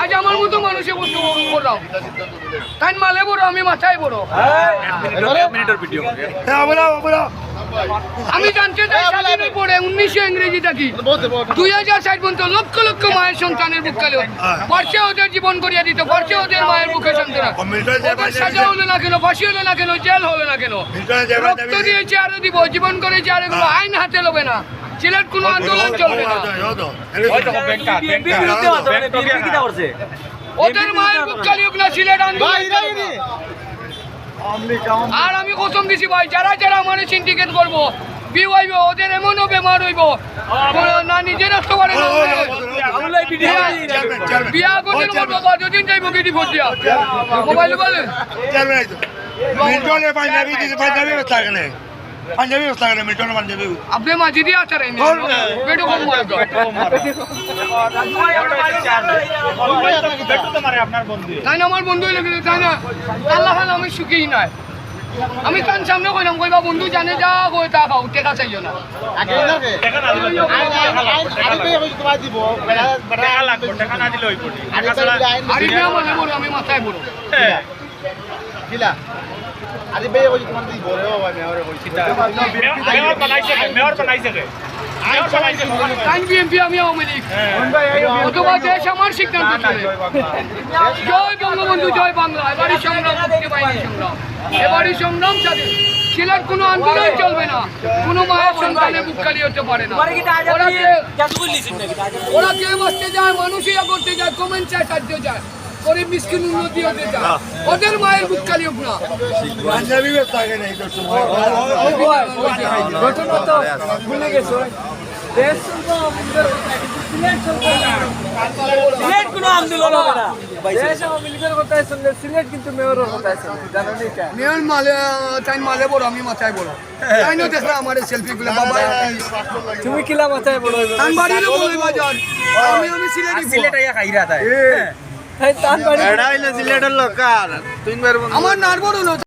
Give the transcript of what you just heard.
আজ আমার মতো মানুষে বস্তু বড় তাই মালে বড় আমি মাথায় বড় আমি জানতে চাই স্বাধীনের পরে 1900 ইংরেজিটা কি 2060 পর্যন্ত লক্ষ লক্ষ মায়ের সন্তানের বুক কালো পারছে ওদের জীবন করিয়া দিত পারছে ওদের মায়ের বুকে সন্তান ওদের সাজা হলো না কেন ফাঁসি হলো না কেন জেল হলো না কেন রক্ত দিয়েছে আরো দিব জীবন করেছে আর এগুলো আইন হাতে লবে না সিলেট কোনো আন্দোলন চলবে না ওদের মায়ের বুক কালিও না সিলেট আন্দোলন আর আমি কসম দিছি ভাই যারা যারা আমার সিন্ডিকেট করবো বিয়ে হইব ওদের এমনও বেমার হইব না নিজে রাখতে পারে না বিয়া করতে বাবা যদিন যাইব গিয়ে ভোট দিয়া মোবাইল বলে আপনি মাঝি দিয়ে আচার তাই না আমার বন্ধু লেগে তাই না আল্লাহ আমি সুখী নাই আমি কান সামনে কইলাম কইবা বন্ধু জানে যা কই তা খাও টেকা চাইও না আমি মাথায় বড় আরে ভাই ওই তোমার দিই বড় বাবা মেয়র কইছি তা মেয়র বানাইছে টাইম বিএমপি আমি আওয়ামী লীগ অথবা দেশ আমার সিদ্ধান্ত চলে জয় বঙ্গবন্ধু জয় বাংলা এবারই সংগ্রাম মুক্তি বাহিনী সংগ্রাম এবারই সংগ্রাম চালে সিলেট কোনো আন্দোলন চলবে না কোনো মায়ের সন্তানে বুক খালি হতে পারে না ওরা কে বসতে যায় মানুষই করতে যায় কমেন্ট চায় সাহায্য যায় গরিব মিসকিন উন্নতি হতে চায় ওদের মায়ের বুক খালি হোক না মেয়র মালে তাই মালে বড় আমি মাথায় বড় তাই না দেখলাম আমার সেলফি গুলো বাবা তুমি কিলা মাথায় বড় আমি বাড়িরও বড় বাজার আমি সিলেটে খাইরা তাই তান বাড়ি এড়াইলে সিলেটের লোকাল তুই আমার নার বড়